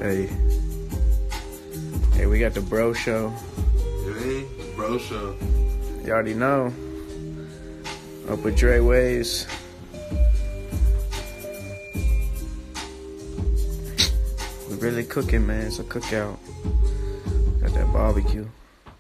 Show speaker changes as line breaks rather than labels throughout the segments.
Hey, we got the Bro Show.
Hey, Bro Show.
You already know. Up with Dre Waves. We really cooking, man. It's a cookout. Got that barbecue.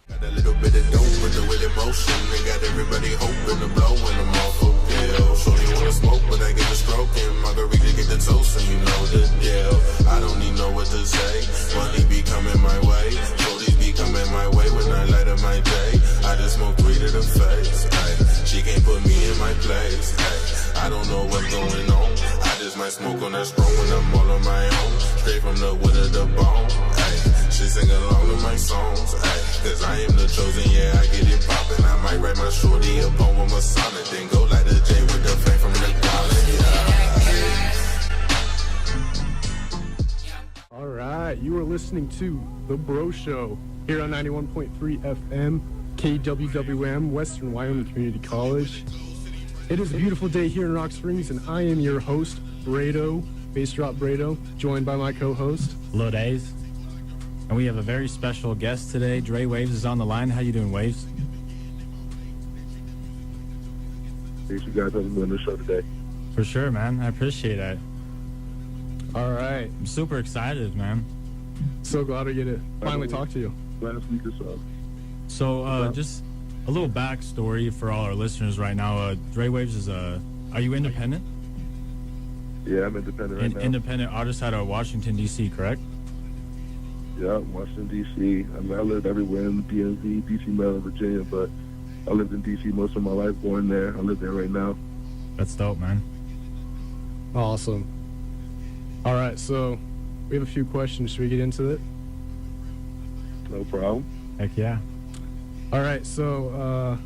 Got a little bit of dope with the with emotion. They got everybody hoping to blow when I'm off a pill. Shorty wanna smoke, but I get the stroking. Margarita get the toast, and you know the deal. I don't need know what to say. Money be coming my way. Shorties be coming my way when I light up my day. I just smoke 3 to the face. Ay, she can't put me in my place. Ay, I don't know what's going on. I just might smoke on that strong when I'm all on my own. Straight from the wood of the bone. Ay, she sing along to my songs. Ay, cause I am the chosen, yeah, I get it poppin'. I might write my shorty a poem or sonnet. Then go like the J with the flame from the college. Yeah.
All right, you are listening to The Bro Show here on 91.3 FM, KWWM, Western Wyoming Community College. It is a beautiful day here in Rock Springs, and I am your host, Brado, Bass Drop Brado, joined by my co-host,
Lil Days. And we have a very special guest today. Dre Waves is on the line. How you doing, Waves?
Thanks you guys having me on the show today.
For sure, man. I appreciate that.
all right.
I'm super excited, man.
So glad to get to finally talk to you.
Glad to speak this up.
So, just a little backstory for all our listeners right now. Dre Waves is are you independent?
Yeah, I'm independent right now.
Independent artist out of Washington, D.C., correct?
Yeah, Washington, D.C. I mean, I lived everywhere in the DMV, D.C., Maryland, Virginia, but I lived in D.C. most of my life, born there. I live there right now.
That's dope, man.
Awesome. All right, so we have a few questions. Should we get into it?
No problem.
Heck yeah.
All right, so,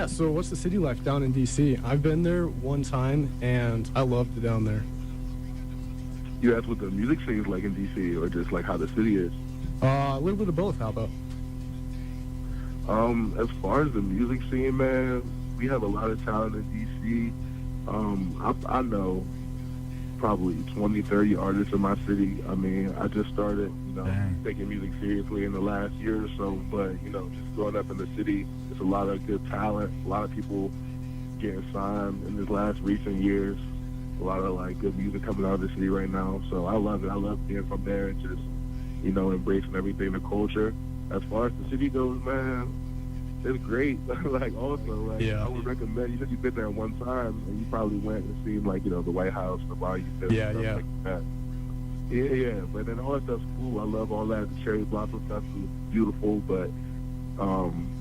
so what's the city life down in D.C.? I've been there one time, and I loved it down there.
You asked what the music scene's like in D.C., or just like how the city is?
A little bit of both, how about?
As far as the music scene, man, we have a lot of talent in D.C. I know probably 20, 30 artists in my city. I mean, I just started, taking music seriously in the last year or so, but, just growing up in the city, there's a lot of good talent, a lot of people getting signed in these last recent years, a lot of, good music coming out of the city right now, so I love it. I love being from there and just, embracing everything, the culture. As far as the city goes, man, it's great. Also,
yeah.
I would recommend, you said you've been there one time, and you probably went and seen, the White House, the Bayou Fest,
yeah.
like that. Yeah, but then all that stuff's cool. I love all that. The cherry blossom stuff is beautiful, but I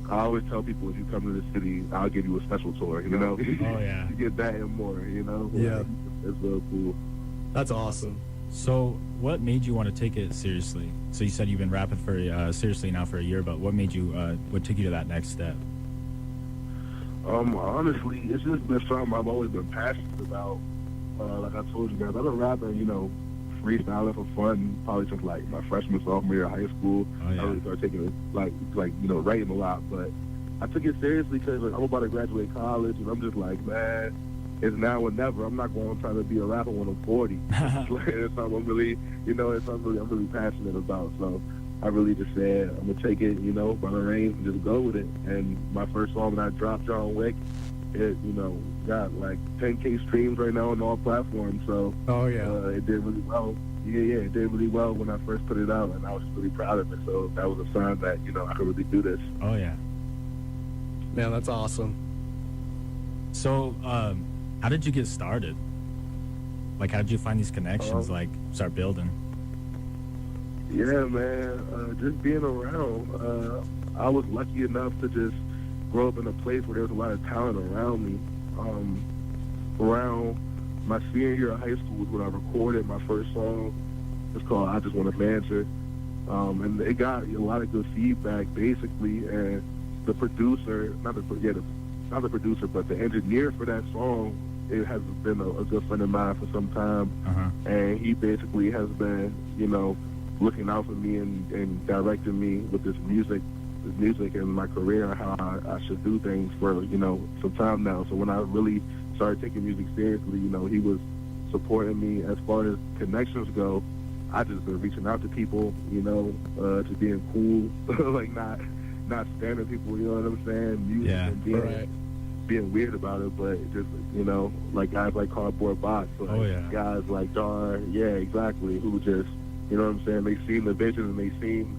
always tell people, if you come to the city, I'll give you a special tour,
Oh, yeah.
You get that and more,
Yeah.
It's real cool.
That's awesome.
So, what made you want to take it seriously? So you said you've been rapping for seriously now for a year, but what made you? What took you to that next step?
Honestly, it's just been something I've always been passionate about. Like I told you guys, I've been rapping, freestyling for fun probably since my freshman, sophomore year of high school.
Oh, yeah.
I really started taking it writing a lot, but I took it seriously because I'm about to graduate college, and I'm just like, man, it's now or never. I'm not going to try to be a rapper when I'm 40. It's something I'm really, I'm really passionate about. So I really just said, I'm going to take it, by the reins and just go with it. And my first song that I dropped, John Wick, it, got 10K streams right now on all platforms. So it did really well. Yeah, it did really well when I first put it out, and I was just really proud of it. So that was a sign that, I could really do this.
Oh, yeah.
Man, that's awesome.
So, how did you get started? How did you find these connections, start building?
Yeah, man, just being around. I was lucky enough to just grow up in a place where there was a lot of talent around me. Around my senior year of high school was when I recorded my first song. It's called I Just Want to Banter. And it got a lot of good feedback, basically, and the producer, not the producer, but the engineer for that song, it has been a good friend of mine for some time. And he basically has been, looking out for me and directing me with this music and my career and how I should do things for, some time now. So when I really started taking music seriously, he was supporting me as far as connections go. I just been reaching out to people, you know, just being cool, like not standing people, you know what I'm saying? Music and being weird about it, but just, you know, like guys like Cardboard Box, like guys like Dar, exactly, who just, you know what I'm saying, they seen the vision and they seen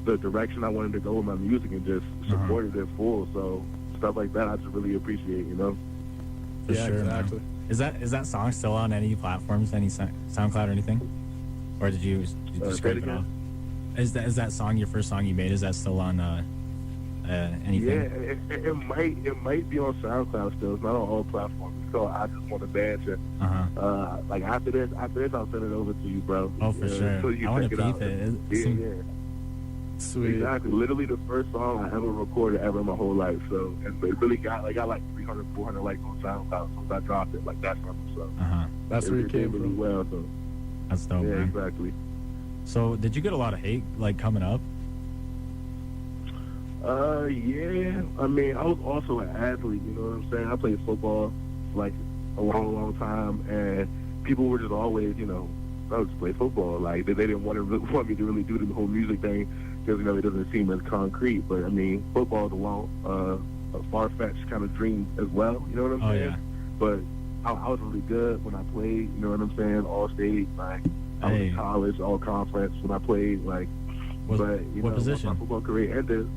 the direction I wanted to go with my music and just supported it full. So stuff like that I just really appreciate, you know?
For sure, exactly. Man. Is that song still on any platforms, any SoundCloud or anything? Or did you scrape it off? Is that song your first song you made? Is that still on anything?
Yeah, it might be on SoundCloud still. It's not on all platforms. It's called I Just Want to Dance. Like after this, I'll send it over to you, bro.
Oh, for sure.
So you
I want to
peep
it.
Yeah. Sweet. Exactly. Literally the first song I ever recorded ever in my whole life. So and it really got like 300, 400 likes on SoundCloud since I dropped it. Like that summer. So
that's where it came
really
from.
Well, so
that's dope.
Yeah,
man.
Exactly.
So did you get a lot of hate like coming up?
Yeah. I mean, I was also an athlete, you know what I'm saying? I played football for like a long time, and people were just always, you know, I would just play football. Like, they didn't want me to really do the whole music thing because, you know, it doesn't seem as concrete. But, I mean, football is a far-fetched kind of dream as well, you know what I'm saying? Yeah. But I was really good when I played, you know what I'm saying, all state. Like, I was in college, all conference when I played. Like,
what position?
My football career ended.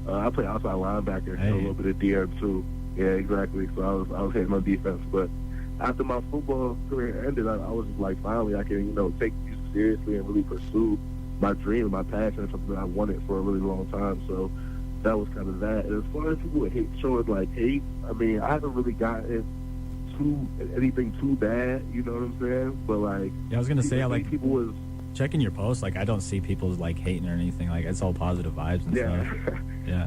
I play outside linebacker, a little bit of DM too. Yeah, exactly. So I was hitting on defense. But after my football career ended, I was just like, finally, I can, you know, take music seriously and really pursue my dream, my passion, and something that I wanted for a really long time. So that was kind of that. And as far as people with hate, showing like hate, I mean, I haven't really gotten anything too bad, you know what I'm saying? But like,
I was gonna say, like,
people was
checking your posts, like I don't see people like hating or anything. Like it's all positive vibes and stuff. Yeah.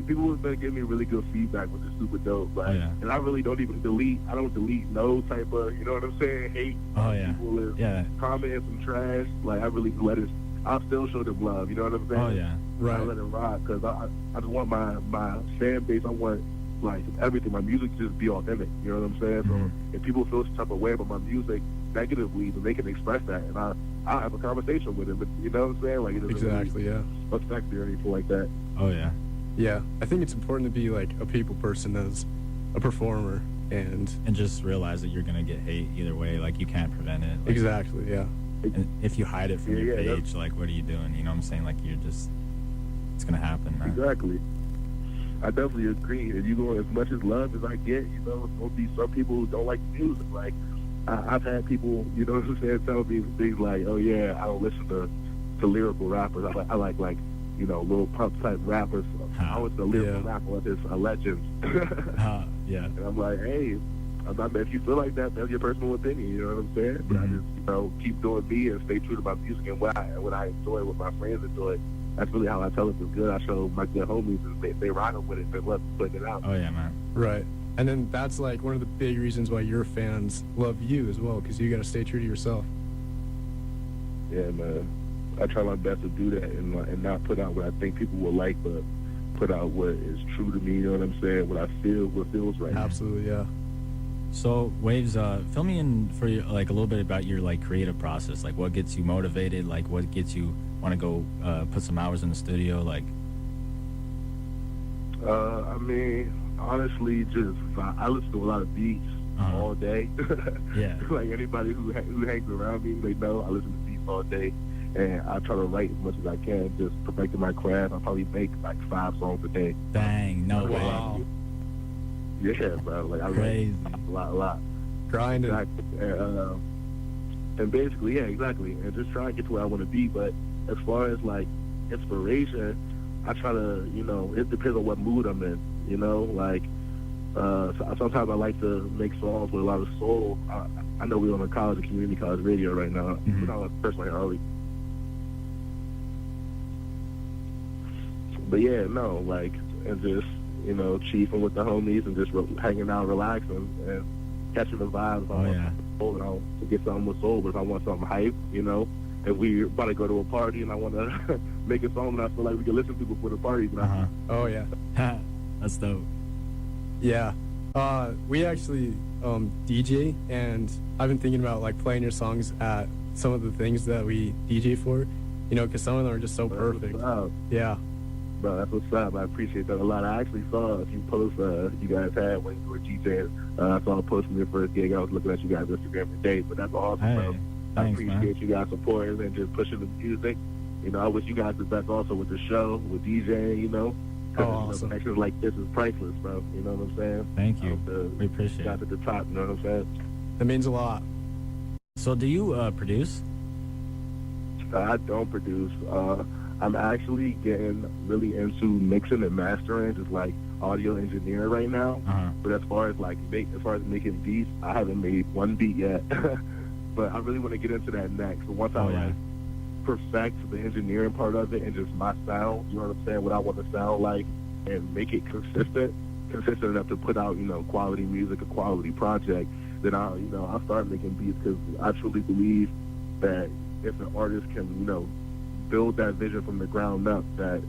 People have been giving me really good feedback, which is super dope. Like, and I really don't even delete. I don't delete no type of, you know what I'm saying, hate. People is commenting some trash. Like I really let it. I'll still show them love. You know what I'm saying?
Right.
I let it rock because I just want my fan base. I want like everything. My music just be authentic. You know what I'm saying? So if people feel some type of way about my music negatively, then they can express that, and I'll have a conversation with them. But you know what I'm saying? Like it doesn't really affect me or anything like that.
Yeah, I think it's important to be like a people person as a performer and
just realize that you're gonna get hate either way. Like you can't prevent it. Like,
exactly. Yeah.
And if you hide it from your page, like what are you doing? You know what I'm saying? Like it's gonna happen, man.
Exactly. I definitely agree. And you know, as much as love as I get, you know, there's gonna be some people who don't like music. Like I've had people, you know what I'm saying, tell me things like, "Oh yeah, I don't listen to lyrical rappers. I like you know, little pump type rappers. I was the lyrical rapper of this a legend." And I'm like, hey, if you feel like that, that's your personal opinion. You know what I'm saying? But I just, you know, keep doing me and stay true to my music and what I enjoy, what my friends enjoy. That's really how I tell it it's good. I show my good homies and they ride with it. They love putting it out.
Oh yeah, man.
Right. And then that's like one of the big reasons why your fans love you as well, because you got to stay true to yourself.
Yeah, man. I try my best to do that and not put out what I think people will like, but put out what is true to me. You know what I'm saying? What I feel, what feels right.
Absolutely, yeah.
So, Waves, fill me in for like a little bit about your like creative process. Like, what gets you motivated? Like, what gets you want to go put some hours in the studio? Like,
I mean, honestly, just I listen to a lot of beats all day. Like anybody who hangs around me, they know I listen to beats all day. And I try to write as much as I can, just perfecting my craft. I probably make like 5 songs a day.
Dang, no way.
Wow.
Yeah, bro. Like I write a lot.
Grinding.
Exactly. And basically, exactly. And just try to get to where I want to be. But as far as like inspiration, I try to, you know, it depends on what mood I'm in. You know, like sometimes I like to make songs with a lot of soul. I know we're on a college, a community college radio right now. We're not personally early. But yeah, no, like, and just, you know, chiefing with the homies and just hanging out, relaxing, and catching the vibes. If I want something soul, and I want to get something with soul, but if I want something hype, you know, if we're about to go to a party and I want to make a song that I feel like we can listen to before the party.
Oh, yeah.
That's dope.
Yeah. We actually DJ, and I've been thinking about, like, playing your songs at some of the things that we DJ for, you know, because some of them are just so perfect. Yeah.
Bro, that's what's up. I appreciate that a lot. I actually saw a few posts you guys had when you were DJing. I saw a post from your first gig. I was looking at you guys' Instagram today, but that's awesome, bro. I appreciate you guys supporting and just pushing the music. You know, I wish you guys the best also with the show, with DJing, you know.
Awesome.
Connections like this is priceless, bro. You know what I'm saying?
Thank you. We appreciate it.
Got at the top, you know what I'm saying?
That means a lot.
So do you produce?
I don't produce. I'm actually getting really into mixing and mastering, just like audio engineering right now. But as far as making beats, I haven't made one beat yet. But I really want to get into that next. So once I like perfect the engineering part of it and just my sound, you know what I'm saying, what I want to sound like, and make it consistent enough to put out, you know, quality music, a quality project, then I'll start making beats, because I truly believe that if an artist can, you know, build that vision from the ground up, that,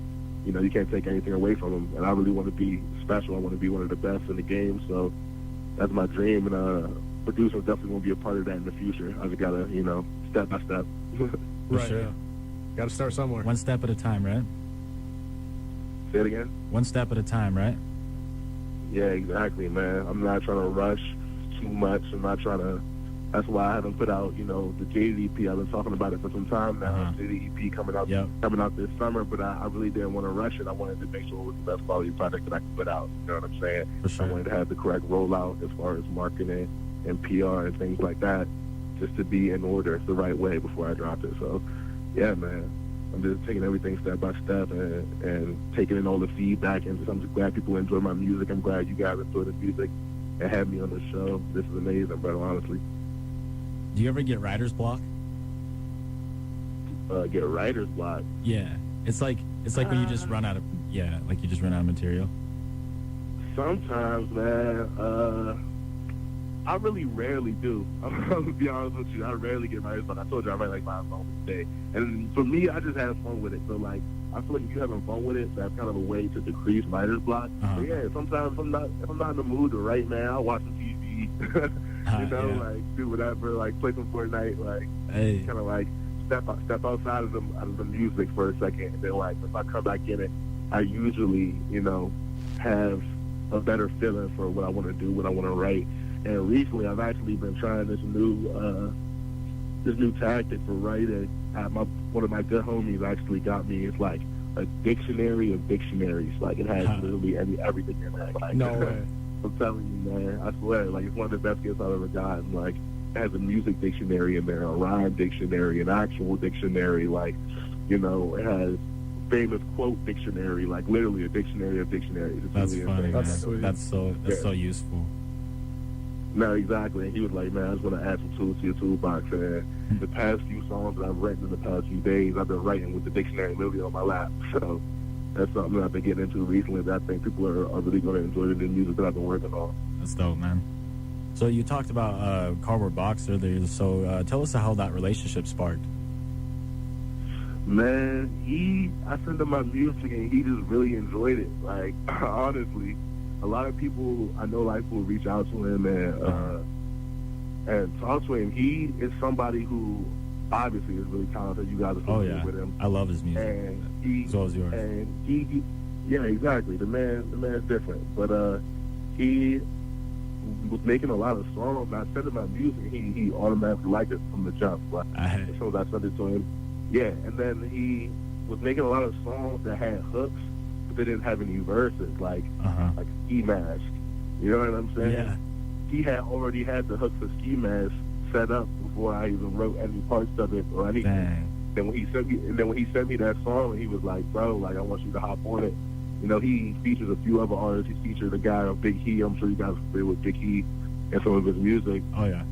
you know, you can't take anything away from them. And I really want to be special. I want to be one of the best in the game. So that's my dream. And producer definitely going to be a part of that in the future. I just got to, you know, step by step.
Right.
Sure.
Got to start somewhere.
One step at a time, right?
Say it again?
One step at a time, right?
Yeah, exactly, man. I'm not trying to rush too much. I'm not trying to... That's why I haven't put out, you know, the Jaded EP. I've been talking about it for some time now. Jaded EP coming out this summer, but I really didn't want to rush it. I wanted to make sure it was the best quality project that I could put out. You know what I'm saying?
For sure.
I wanted to have the correct rollout as far as marketing and PR and things like that, just to be in order the right way before I dropped it. So, yeah, man. I'm just taking everything step by step and taking in all the feedback. And I'm just glad people enjoy my music. I'm glad you guys enjoy the music and have me on the show. This is amazing, brother, honestly.
Do you ever get writer's block?
Get writer's block?
Yeah. It's like when you just run out of material.
Sometimes, man. I really rarely do. I'm gonna be honest with you. I rarely get writer's block. I told you I write like 5 songs a day, and for me, I just have fun with it. So like, I feel like if you're having fun with it, that's kind of a way to decrease writer's block. But yeah, sometimes if I'm not in the mood to write, man, I'll watch some TV. You know, like do whatever, like play some Fortnite, like kind of like step outside of the music for a second, and then like if I come back in it, I usually, you know, have a better feeling for what I want to do, what I want to write. And recently, I've actually been trying this new tactic for writing. One of my good homies actually got me. It's like a dictionary of dictionaries. Like it has literally everything in it. Like,
no way.
I'm telling you, man. I swear, like it's one of the best gifts I've ever gotten. Like it has a music dictionary in there, a rhyme dictionary, an actual dictionary. Like, you know, it has famous quote dictionary. Like literally a dictionary of dictionaries. It's
That's
really
funny.
insane.
That's so useful.
No, exactly. And he was like, man, I just want to add some tools to your toolbox. And the past few songs that I've written in the past few days, I've been writing with the dictionary literally on my lap. So that's something that I've been getting into recently that I think people are really going to enjoy the music that I've been working on.
That's dope, man. So you talked about Cardboard Box earlier. So tell us how that relationship sparked.
Man, I sent him my music and he just really enjoyed it. Like, honestly. A lot of people, I know, like, will reach out to him and talk to him. He is somebody who obviously is really talented. You guys are familiar with him.
I love his music.
And
as well as yours.
And he yeah, exactly. The man's different. But he was making a lot of songs. I sent him my music. He automatically liked it from the jump. Like, as soon as I sent it to him, yeah. And then he was making a lot of songs that had hooks. They didn't have any verses, like Ski Mask. You know what I'm saying?
Yeah.
He had already had the hook for Ski Mask set up before I even wrote any parts of it or anything.
Dang.
Then when he sent me that song, he was like, "Bro, like I want you to hop on it." You know, he features a few other artists. He featured a guy on Big He. I'm sure you guys are familiar with Big He and some of his music.
Oh yeah.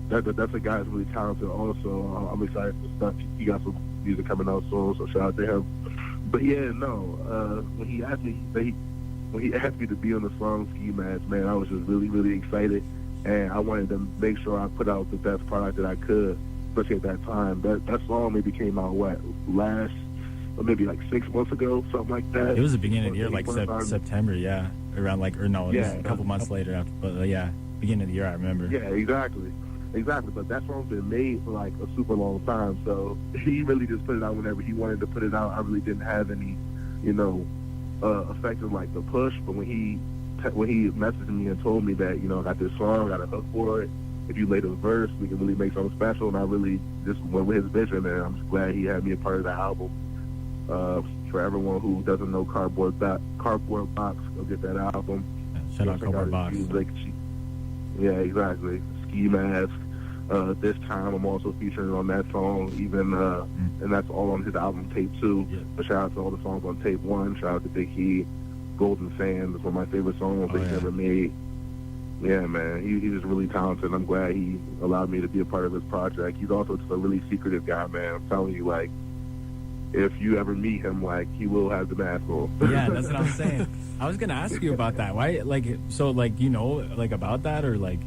That's a guy that's really talented. Also, I'm excited for stuff. He got some music coming out soon, so shout out to him. But yeah, no. When he asked me to be on the song Ski Mask, man, I was just really, really excited, and I wanted to make sure I put out the best product that I could, especially at that time. That song maybe came out maybe like 6 months ago, something like that.
It was the beginning of the year, like September, yeah, around it was a couple months later after, but yeah, beginning of the year, I remember.
Yeah, exactly. exactly. But that song's been made for like a super long time, so he really just put it out whenever he wanted to put it out. I really didn't have any, effect of like the push. But when he messaged me and told me that, I got this song, I got a hook for it. If you lay the verse, we can really make something special. And I really just went with his vision, and I'm just glad he had me a part of the album. For everyone who doesn't know Cardboard Box, go get that album.
Shout out Cardboard Box.
Yeah, exactly. Ski Mask. This time I'm also featuring on that song, and that's all on his album Tape 2. Yeah. But shout out to all the songs on Tape 1. Shout out to Big Heat. Golden Sand is one of my favorite songs he's ever made. Yeah, man, he's just really talented. I'm glad he allowed me to be a part of his project. He's also just a really secretive guy, man. I'm telling you, like, if you ever meet him, like, he will have the mask on.
Yeah, that's what I'm saying. I was gonna ask you about that. Why, about that, or like,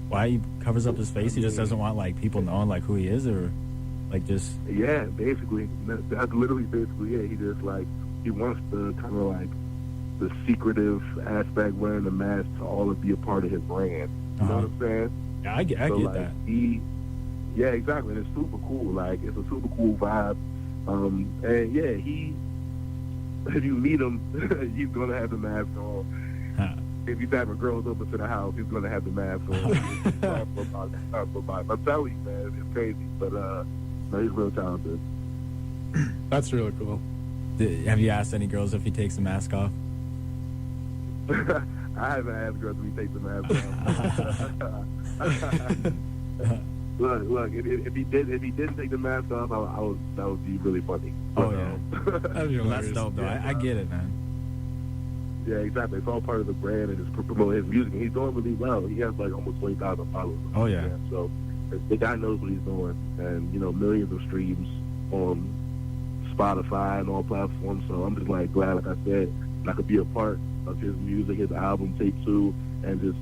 why he covers up his face? He just doesn't want like people knowing like who he is, or like just.
Yeah, basically, that's literally basically it. He just like he wants to kind of like the secretive aspect, wearing the mask, to all be a part of his brand. You know what I'm saying?
Yeah, I get that.
Yeah, exactly. And it's super cool. Like, it's a super cool vibe. And yeah, if you meet him, he's gonna have the mask on.
Huh.
If he's having girls over to the house, he's gonna have the mask on. I'm telling you, man, it's crazy. But no, he's real talented.
That's really cool.
Have you asked any girls if he takes the mask off?
I haven't asked girls if he takes the mask off. Look. If he didn't take the mask off, that would be really funny.
Oh yeah, that's dope though. Yeah, I get it, man.
Yeah, exactly. It's all part of the brand and it's promoting his music. And he's doing really well. He has like almost 20,000 followers.
Oh yeah.
So the guy knows what he's doing, and millions of streams on Spotify and all platforms. So I'm just like glad, like I said, I could be a part of his music, his album Take 2, and just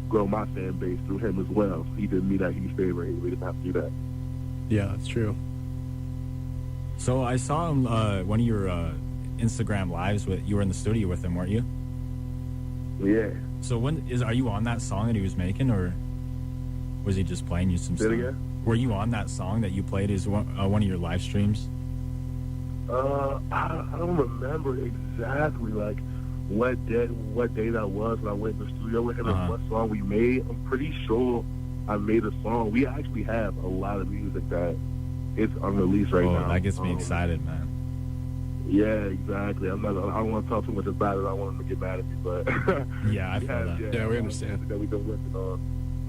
grow my fan base through him as well. He did me that huge favor. He really didn't have to do that.
Yeah, that's true.
So I saw him one of your Instagram lives. You were in the studio with him, weren't you?
Yeah.
So are you on that song that he was making, or was he just playing you some stuff? Were you on that song that you played as one of your live streams?
I don't remember exactly like what day that was when I went in the studio with him and what song we made. I'm pretty sure I made a song. We actually have a lot of music that is unreleased right now.
That gets me excited, man.
Yeah, exactly. I don't want to talk too much about it. I want him to get mad at me, but
yeah, I feel that.
Yeah, we understand
that we've been working on.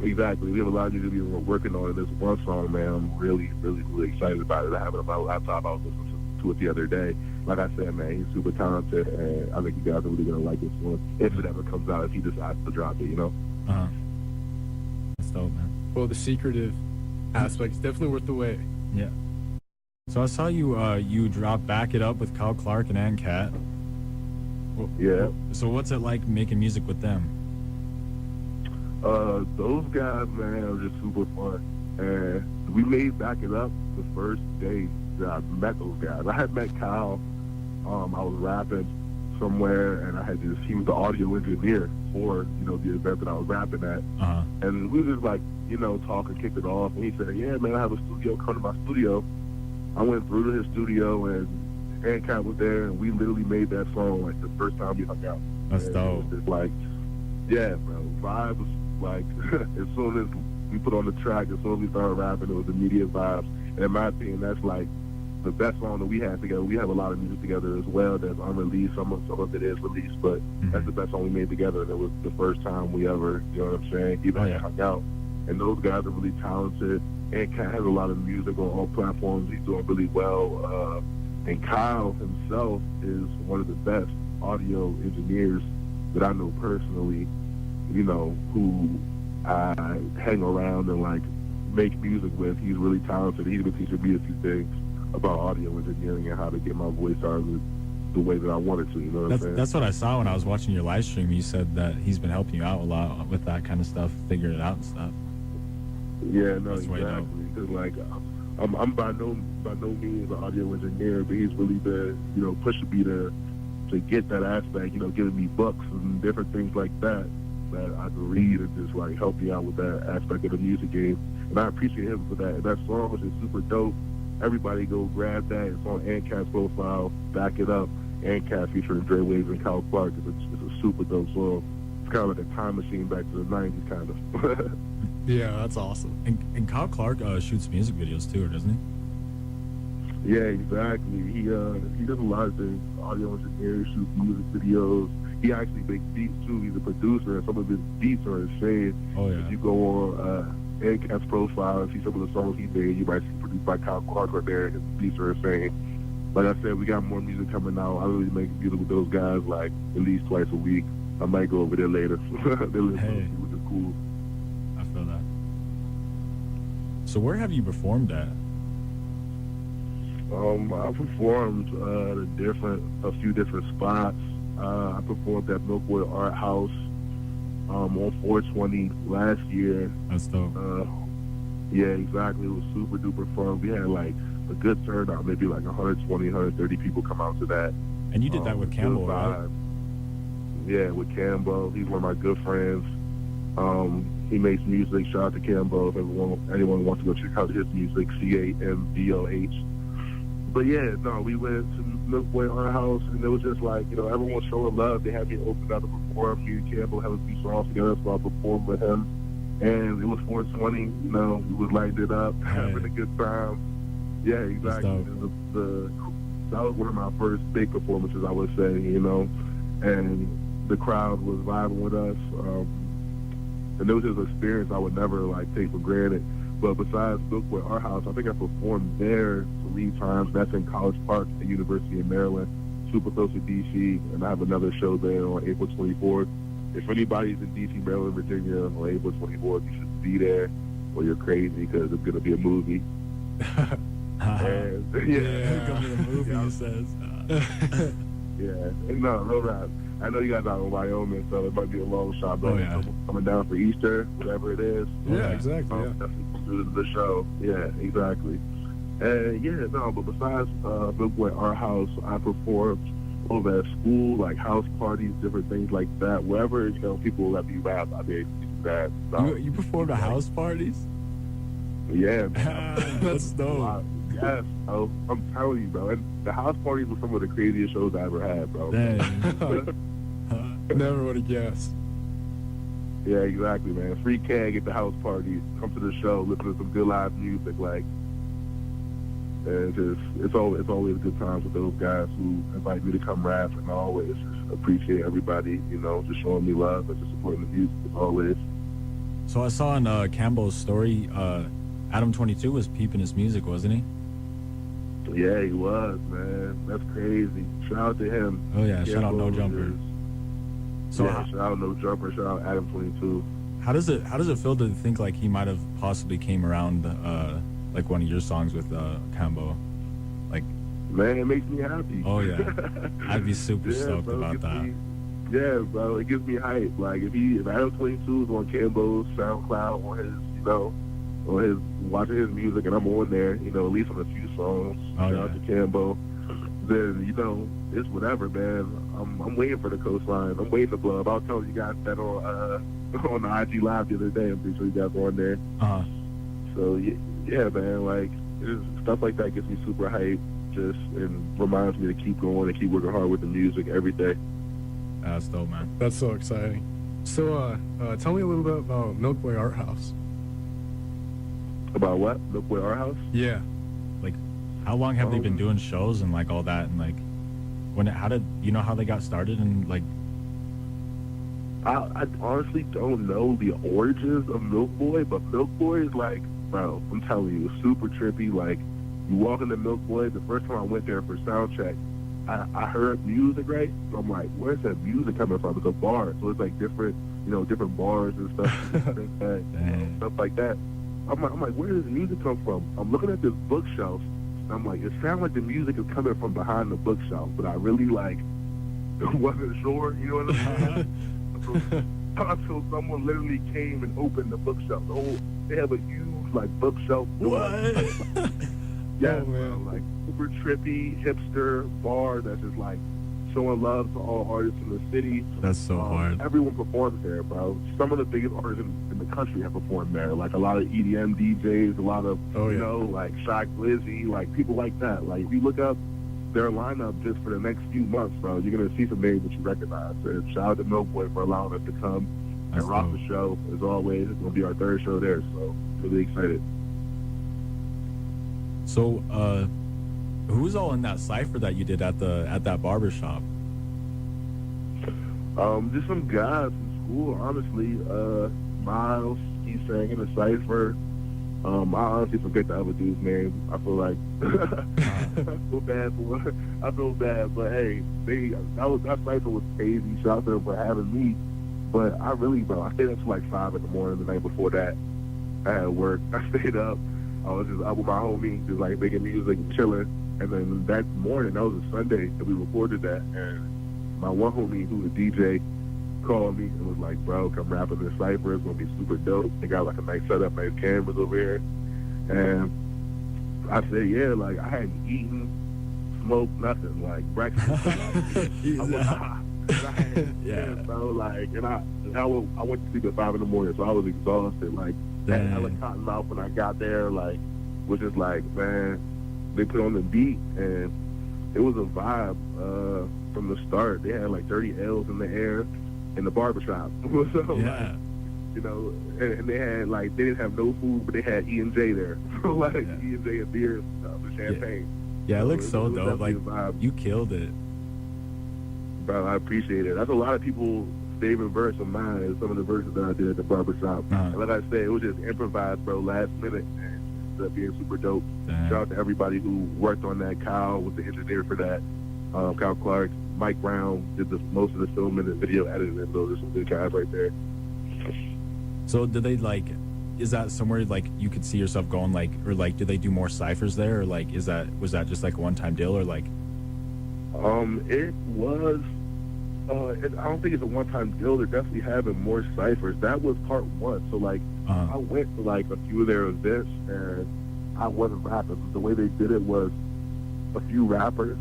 Exactly. We have a lot of music we've been working on, and this one song, man, I'm really, really, really excited about it. I have it on my laptop. I was listening to it the other day. Like I said, man, he's super talented, and I think you guys are really gonna like this one if it ever comes out. If he decides to drop it,
That's dope, man.
Well, the secretive aspect is definitely worth the wait.
Yeah. So I saw you drop Back It Up with Kyle Clark and Ant Cat.
Yeah.
So what's it like making music with them?
Those guys, man, are just super fun. And we made Back It Up the first day that I met those guys. I had met Kyle. I was rapping somewhere, and he was the audio engineer for, the event that I was rapping at. And we just like, talking, kicked it off. And he said, yeah, man, I have a studio. Come to my studio. I went through to his studio, and Ant Cat was there, and we literally made that song like the first time we hung out.
That's dope.
It was just like, yeah, bro. Vibe was like, as soon as we put on the track, as soon as we started rapping, it was immediate vibes. And in my opinion, that's like the best song that we had together. We have a lot of music together as well that's unreleased. Some of it is released, but that's the best song we made together. And it was the first time we ever, you know what I'm saying, even hung out. And those guys are really talented. And Kat has a lot of music on all platforms. He's doing really well. And Kyle himself is one of the best audio engineers that I know personally, who I hang around and like make music with. He's really talented. He's been teaching me a few things about audio engineering and how to get my voice started the way that I wanted to. You know what I'm saying? That's
what I saw when I was watching your live stream. You said that he's been helping you out a lot with that kind of stuff, figuring it out and stuff.
Yeah, no, exactly. Because like I'm by no means an audio engineer, but he's really been pushing me to get that aspect. Giving me books and different things like that I can read and just like help me out with that aspect of the music game. and I appreciate him for that. And that song was just super dope. Everybody go grab that. It's on ANCAT's profile. Back it up. ANCAT featuring Dre Wave and Kyle Clark. It's a super dope song. It's kind of like a time machine back to the 90s, kind of.
Yeah, that's awesome.
And Kyle Clark shoots music videos too, doesn't he?
Yeah, exactly. He does a lot of things. Audio engineer, shoots music videos. He actually makes beats too. He's a producer, and some of his beats are insane.
Oh yeah.
If you go on ANCAT's profile and see some of the songs he made, you might see produced by Kyle Clark right there. His beats are insane. Like I said, we got more music coming out. I really make music with those guys like at least twice a week. I might go over there later. They listen to me, which is cool.
I feel that. So where have you performed at?
I performed at a few different spots. I performed at Milkwood Art House on 420 last year.
That's dope.
Yeah, exactly. It was super duper fun. We had like a good turnout, maybe like 120, 130 people come out to that.
And you did that with Campbell, right?
Yeah, with Campbell. He's one of my good friends. He makes music. Shout out to Campbell if anyone wants to go check out his music, CAMBOH. But yeah, no, we went to Milkwood Art House, and it was just like, everyone showing love. They had me open up to perform. Me and Campbell have a few songs together, so I performed with him. And it was 420, we was lighting it up, having a good time. Yeah, exactly. That was one of my first big performances, I would say, and the crowd was vibing with us. And it was just an experience I would never take for granted. But besides Milkwood Art House, I think I performed there 3 times. That's in College Park at University of Maryland, super close to D.C. And I have another show there on April 24th. If anybody's in D.C., Maryland, Virginia on April 24th, you should be there, or you're crazy because it's going to be a movie. And,
It's going to be a movie, he says.
Yeah, and no rap. I know you guys out in Wyoming, so it might be a long shot, but coming down for Easter, whatever it is.
Yeah, exactly.
Definitely come to the show. Yeah, exactly. And but besides Milkwood Art House, I performed over at school, like house parties, different things like that. Wherever, people let me rap, I did that. So,
you performed at house parties?
Yeah, man.
That's dope.
Yes, bro. I'm telling you, bro. And the house parties were some of the craziest shows I ever had, bro.
Never would have guessed.
Yeah, exactly, man. Free keg at the house parties. Come to the show, listen to some good live music, and it's always a good time with those guys who invite me to come rap, and I always just appreciate everybody, just showing me love and just supporting the music as always.
So I saw in Campbell's story, Adam 22 was peeping his music, wasn't he?
Yeah, he was, man. That's crazy. Shout out to him.
Oh yeah, shout out No Jumper.
Shout out No Jumper. Shout out Adam 22.
How does it feel to think like he might have possibly came around one of your songs with Cambo?
Man, it makes me happy.
Oh yeah, I'd be super stoked about that.
Yeah, bro, it gives me hype. If Adam 22 is on Cambo's SoundCloud, on his watching his music, and I'm on there, at least on a few songs. Shout out to Cambo. Then it's whatever, man. I'm waiting for the coastline. I'm waiting to blow up. I was telling you guys that on the IG Live the other day. I'm pretty sure you guys were on there. So yeah, man. It's stuff like that gets me super hyped. And reminds me to keep going and keep working hard with the music every day.
That's dope, man.
That's so exciting. So, tell me a little bit about Milkwood Art House.
About what? Milkwood Art House?
Yeah.
How long have they been doing shows and all that, and how did you know how they got started and
I honestly don't know the origins of Milkwood, but Milkwood is bro, I'm telling you, it's super trippy. You walk into Milkwood, the first time I went there for sound check, I heard music, right? So I'm like, where's that music coming from? It's a bar, so it's different, different bars and stuff, stuff like that. I'm like, where does the music come from? I'm looking at this bookshelf, and I'm like, it sounds like the music is coming from behind the bookshelf, but I really wasn't sure, you know what I'm saying? Until someone literally came and opened the bookshelf. They have a huge bookshelf door.
What?
Yeah,
oh, man.
Super trippy hipster bar that's just showing love to all artists in the city.
That's so hard.
Everyone performs there, bro. Some of the biggest artists in in the country have performed there. Like a lot of EDM DJs, a lot of, you know, like Shock Glizzy, like people like that. Like if you look up their lineup just for the next few months, bro, you're going to see some names that you recognize. And shout out to Milkboy for allowing us to come and rock the show. As always, it's going to be our third show there, so really excited.
So, who's all in that cypher that you did at that barbershop?
Just some guys from school, honestly. Miles, he sang in the cypher. I honestly forget the other dude's name. I feel like I feel bad, but hey, that cypher was crazy. Shout out to them for having me. But I really, bro, I stayed up till like 5 in the morning the night before that. I had work. I stayed up. I was just up with my homie, just like making music and chilling. And then that morning, that was a Sunday, that we recorded that. And my one homie, who was a DJ, called me and was like, bro, come rap in this cypher. It's going to be super dope. They got like a nice setup, nice cameras over here. And I said, yeah, like I hadn't eaten, smoked, nothing. Like breakfast. Bro, like, and I went to sleep at 5 in the morning, so I was exhausted. Like, I had hella cotton mouth when I got there. Like, was just like, man, they put on the beat, and it was a vibe from the start. They had like 30 L's in the air in the barbershop. So, like, you know, and they had like, they didn't have no food, but they had E&J there. So, like, E&J and beer and stuff, and champagne.
Yeah, it looks so dope. Like, you killed it.
Bro, I appreciate it. That's a lot of people's favorite verse of mine is some of the verses that I did at the barbershop. And like I said, it was just improvised, bro, last minute, and it ended up being super dope. Shout out to everybody who worked on that. Kyle was the engineer for that. Kyle Clark, Mike Brown did most of the filming and video editing, and those are some good guys right there.
So did they, like, is that somewhere, like, you could see yourself going, like, or, like, do they do more ciphers there, or, like, was that just, like, a one-time deal, or, like?
It was, I don't think it's a one-time deal. They're definitely having more ciphers. That was part one. So, like, I went to, like, a few of their events, and I wasn't rapping. The way they did it was a few rappers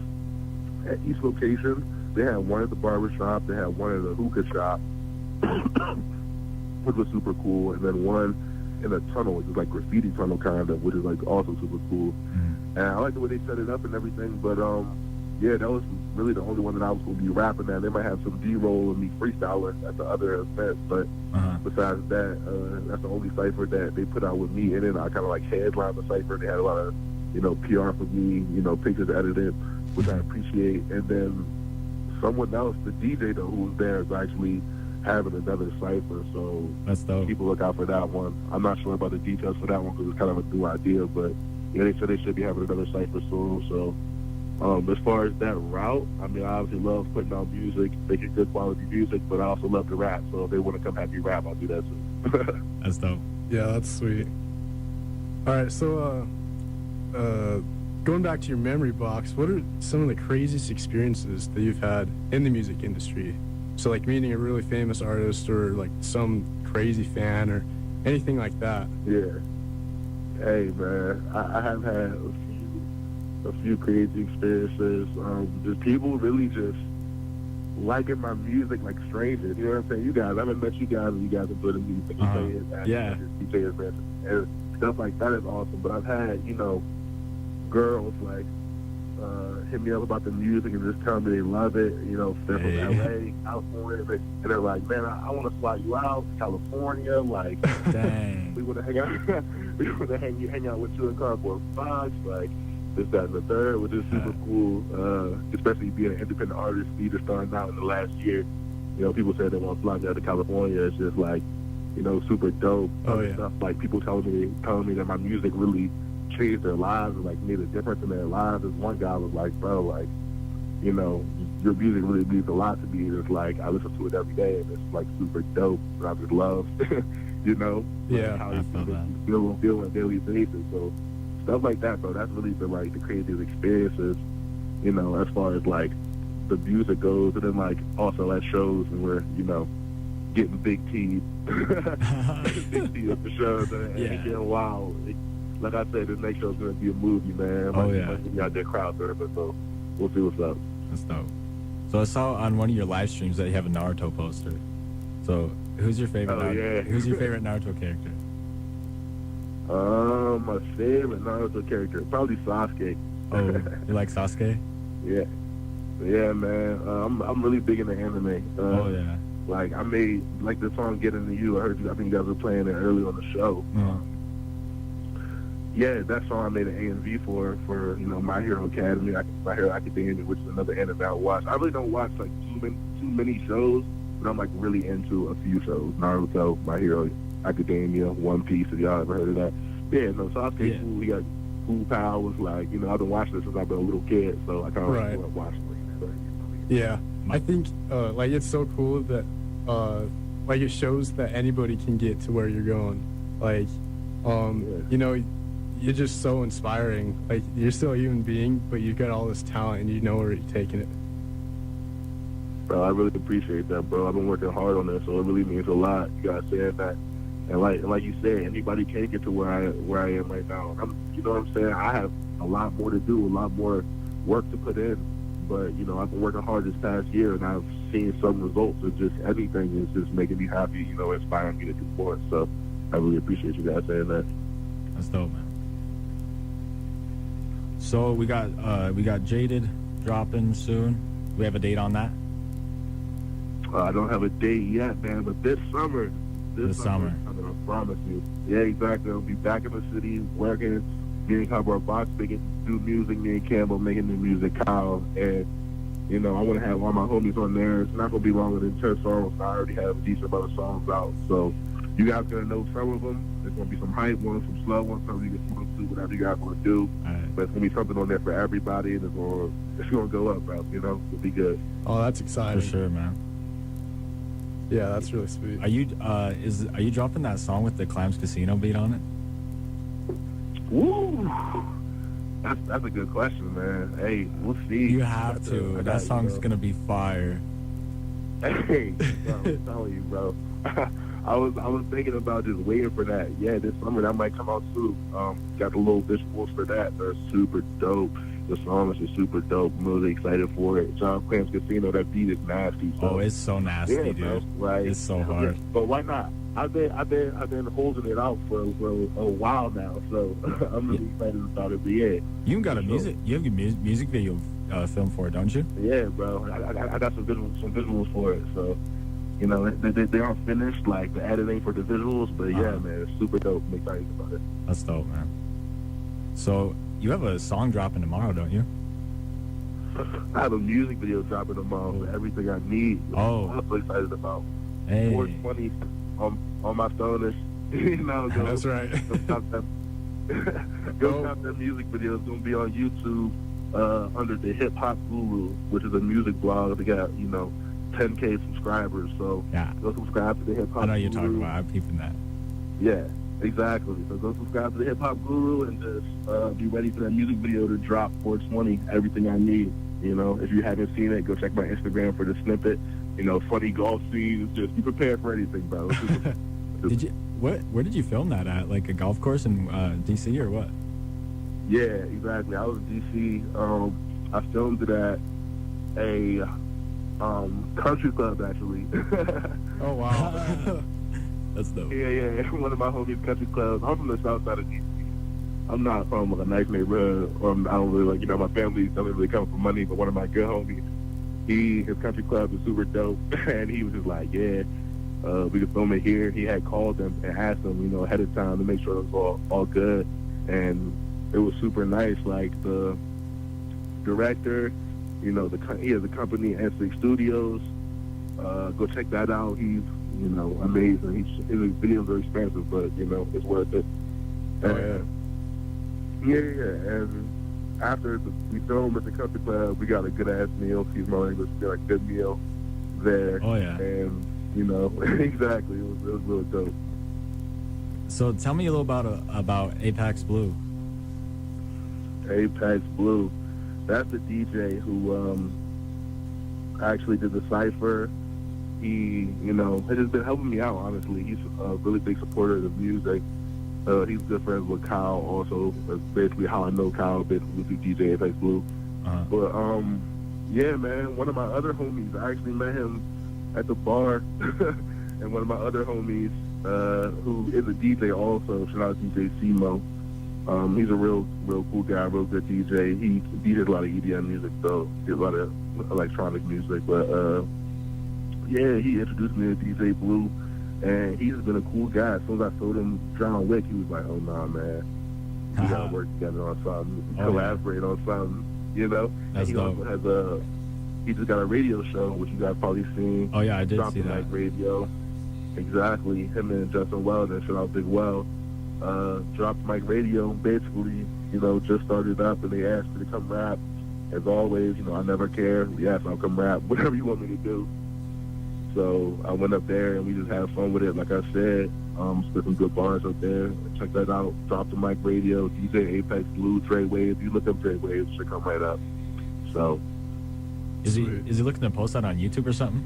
at each location. They had one at the barbershop. They had one at the hookah shop, which was super cool. And then one in a tunnel, which is like graffiti tunnel kind of, which is, like, also super cool. And I like the way they set it up and everything, but, yeah, that was really the only one that I was going to be rapping at. They might have some D-roll and me freestyling at the other events, but besides that, that's the only cypher that they put out with me in it. I kind of like headlined the cypher. They had a lot of, you know, PR for me, you know, pictures edited, which I appreciate. And then someone else, the DJ though, who was there, is actually having another cypher. So
that's dope.
People look out for that one. I'm not sure about the details for that one because it's kind of a new idea, but yeah, they said they should be having another cypher soon. So. As far as that route, I mean, I obviously love putting out music, making good quality music, but I also love to rap. So if they want to come have me rap, I'll do that too.
That's dope.
Yeah, that's sweet. All right, so going back to your memory box, what are some of the craziest experiences that you've had in the music industry? So like meeting a really famous artist or like some crazy fan or anything like that.
Yeah. Hey, man, I have had a few crazy experiences. Just people really just liking my music like strangers. You know what I'm saying? You guys, I haven't met you guys, and you guys enjoy the music. DJ is and stuff like that is awesome. But I've had, you know, girls like hit me up about the music and just tell me they love it. You know, they're from LA, California, and they're like, man, I want to fly you out to California. Like,
dang,
we want to hang out. We want to hang out with you in Cardboard Box. Like. This, that, and the third, which is super cool, especially being an independent artist, just starting out in the last year. You know, people say they want to fly me out to California. It's just like, you know, super dope. Stuff like people telling me that my music really changed their lives and like made a difference in their lives. This one guy was like, bro, like, you know, your music really means a lot to me. And it's like I listen to it every day, and it's like super dope. And I just love, you know, how you feel on a daily basis. So. Stuff like that, bro. That's really been like the craziest experiences, you know, as far as like the music goes, and then like also at shows and we're, you know, getting big T, big T at the shows, and getting wild. Like I said, this next show's gonna be a movie, man. Might be out there crowd surfing, so we'll see what's up.
That's dope. So I saw on one of your live streams that you have a Naruto poster. So Who's your favorite?
Oh, yeah.
Who's your favorite Naruto character?
My favorite Naruto character, probably Sasuke.
Oh, you like Sasuke?
Yeah. Yeah, man. I'm really big into anime.
Oh yeah.
Like I made like the song "Get Into You." I heard you. I think you guys were playing it early on the show. Yeah, that song I made an AMV for My Hero Academy, My Hero Academia, which is another anime I watch. I really don't watch like too many shows, but I'm like really into a few shows: Naruto, My Hero Academia, One Piece. If y'all ever heard of that? Yeah, no. Sasuke, cool. He got cool powers. Like I've been watching this since I've been a little kid, so I kind of
Right.
grew up watching it.
Yeah, I think like it's so cool that like it shows that anybody can get to where you're going. Like, you're just so inspiring. Like you're still a human being, but you've got all this talent and you know where you're taking it.
Bro, I really appreciate that, bro. I've been working hard on this, so it really means a lot. You guys saying that, and like you said, anybody can get to where I am right now. You know what I'm saying? I have a lot more to do, a lot more work to put in. But, I've been working hard this past year, and I've seen some results. And just everything is just making me happy, inspiring me to do more. So I really appreciate you guys saying that.
That's dope, man. So we got Jaded dropping soon. We have a date on that?
I don't have a date yet, man, but this summer. I promise you. Yeah, exactly. I'll be back in the city working. Me and Cowboy Box making new music, me and Campbell making new music, Kyle, and I want to have all my homies on there. It's not going to be longer than 10 songs. I already have a decent amount of songs out, so you guys are going to know some of them. There's going to be some hype ones, some slow ones, some you can smoke to, whatever you guys want to do.
Right.
But it's going to be something on there for everybody, and it's going to go up, bro. It'll be good.
Oh, that's exciting.
For sure, man.
Yeah, that's really sweet.
Are you dropping that song with the Clams Casino beat on it?
Woo! That's a good question, man. Hey, we'll see.
You have to. That song's gonna be fire.
Hey, bro, I'm telling you, bro. I was thinking about just waiting for that. Yeah, this summer that might come out too. Got the little visuals for that. They're super dope. The song is just super dope. I'm really excited for it. John Clams Casino, that beat is nasty. So.
Oh, it's so nasty,
yeah,
dude.
bro, right?
It's so hard.
But why not? I've been holding it out for a while now, so I'm really excited about it. But yeah,
You have a music video film for it, don't you?
Yeah, bro. I got some visuals for it. So, they aren't finished, like the editing for the visuals, but yeah, man, it's super dope. I'm excited about it.
That's dope, man. So you have a song dropping tomorrow, don't you?
I have a music video dropping tomorrow with everything I need.
Oh.
I'm so excited about.
Hey.
420 on my stoners. Go,
That's right.
Go cop that music video. It's gonna be on YouTube under the Hip Hop Guru, which is a music blog. They got 10K subscribers. So
Yeah.
go subscribe to the Hip Hop.
I know you're
Guru.
talking about. I'm peeping that.
Yeah, exactly. So go subscribe to the Hip Hop Guru and just be ready for that music video to drop 420. Everything I need. If you haven't seen it, go check my Instagram for the snippet. Funny golf scenes. Just be prepared for anything, bro.
Where did you film that at? Like a golf course in DC or what?
Yeah, exactly. I was in DC. I filmed it at a country club, actually.
Oh wow.
That's dope.
Yeah. One of my homies' country clubs. I'm from the south side of DC. I'm not from a nice neighborhood, or I don't really my family doesn't really come from money. But one of my good homies, his country club is super dope, and he was just like, yeah, we could film it here. He had called them and asked them, ahead of time to make sure it was all good, and it was super nice. Like the director, he has a company, N6 Studios. Go check that out. He's amazing. His videos are expensive, but it's worth it. Yeah. And after we filmed at the country club, we got a good ass meal. Excuse my language. We got a good meal there.
Oh yeah.
And exactly, it was really dope.
So tell me a little about Apex Blue.
Apex Blue, that's the DJ who actually did the cipher. He has just been helping me out. Honestly, he's a really big supporter of the music. He's good friends with Kyle. Also, that's basically how I know Kyle. Basically, through DJ Apex Blue. But yeah, man, one of my other homies, I actually met him at the bar and one of my other homies, who is a DJ also. Shout out DJ Simo. He's a real cool guy, real good DJ. He DJs a lot of EDM music, though. He does a lot of electronic music. But yeah, he introduced me to DJ Blue, and he's been a cool guy. As soon as I told him John Wick, he was like, "Oh nah, man, we gotta work together on something, collaborate on something." You know.
That's
and he
dope.
also has he just got a radio show, which you guys probably seen.
Oh yeah, I did
Drop
see
the
that.
Mic Radio. Exactly. Him and Justin Weldon, shout out Big Well. Drop the Mic Radio, basically, you know, just started up, and they asked me to come rap. As always, you know, I never care. Yes, I'll come rap, whatever you want me to do. So I went up there, and we just had fun with it. Like I said, spit some good bars up there. Check that out. Drop the Mic Radio, DJ Apex Blue, Dre Wave. If you look up Dre Wave, it should come right up. So.
Is he looking to post that on YouTube or something?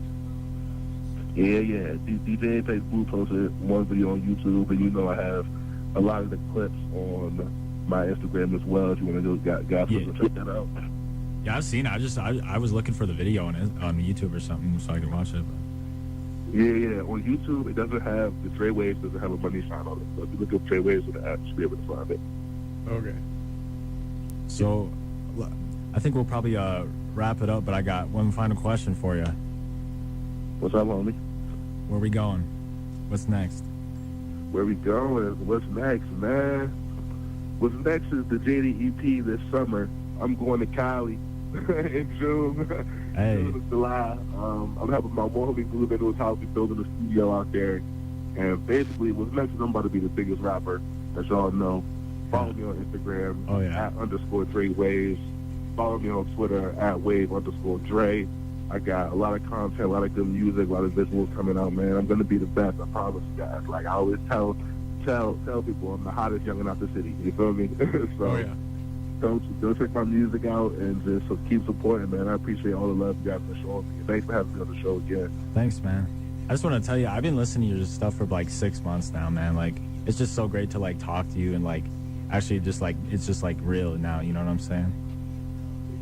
Yeah. DJ Apex Blue posted one video on YouTube, and you know I have a lot of the clips on my Instagram as well. If you want to go, guys, check that out.
Yeah, I've seen it. I was looking for the video on YouTube or something so I could watch it.
Yeah. On YouTube, it doesn't have the Dre Waves. Doesn't have a money sign on it. So if you look up Dre Waves with the app, you should be able to find it.
Okay.
So, I think we'll probably wrap it up. But I got one final question for you.
What's up, homie?
Where we going? What's next?
Where we going? What's next, man? What's next is the JD EP this summer. I'm going to Cali in June.
Hey.
June of July. I'm helping my one homie move into his house. We're building a studio out there. And basically, what's next is I'm about to be the biggest rapper that y'all know. Follow me on Instagram @_Dre Waves. Follow me on Twitter @Wave_Dre. I got a lot of content, a lot of good music, a lot of visuals coming out, man. I'm gonna be the best, I promise you guys. Like I always tell people, I'm the hottest youngin' out the city. You feel me? So go check my music out and just keep supporting, man. I appreciate all the love you guys for showing me. Thanks for having me on the show again.
Thanks, man. I just want to tell you, I've been listening to your stuff for like 6 months now, man. Like it's just so great to like talk to you and like actually just like it's just like real now. You know what I'm saying?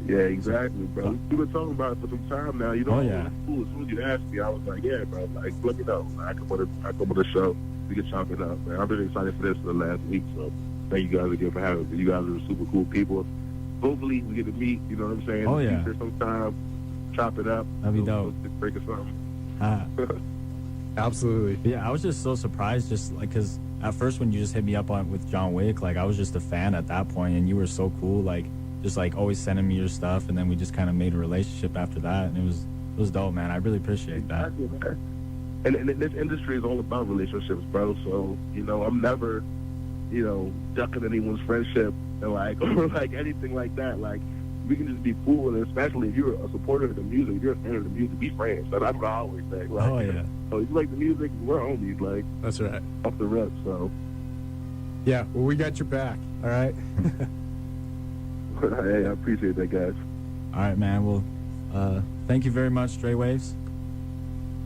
Yeah, exactly, bro. We've been talking about it for some time now. You know, As soon as you asked me, I was like, yeah, bro. Like, let me know. I come on the show. We can chop it up, man. I've been excited for this for the last week, so thank you guys again for having me. You guys are super cool people. Hopefully, we get to meet. You know what I'm saying?
Oh, yeah.
Sometime, chop it up.
That'd be dope.
Break or something.
Absolutely.
Yeah, I was just so surprised, just like, because at first when you just hit me up with John Wick, like I was just a fan at that point, and you were so cool, like just like always sending me your stuff, and then we just kind of made a relationship after that, and it was dope, man. I really appreciate that.
Exactly, man. And this industry is all about relationships, bro. So you know, I'm never, you know, ducking anyone's friendship and like or like anything like that. Like we can just be cool, and especially if you're a supporter of the music, if you're a fan of the music, be friends. That's what I always say. Like,
Oh yeah.
So if you like the music, we're homies. Like
That's right.
off the rip. So
Yeah, well, we got your back, all right?
hey, I appreciate that, guys.
All right, man. Well, thank you very much, Dre Waves.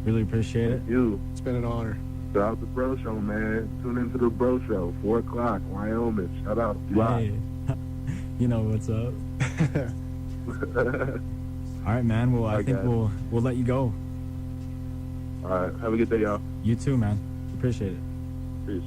Really appreciate it.
You.
It's been an honor.
Shout out the Bro Show, man. Tune into the Bro Show, 4 o'clock, Wyoming. Shout out.
Hey. You know what's up. All right, man. Well, I think we'll let you go.
All right. Have a good day, y'all.
You too, man. Appreciate it.
Peace.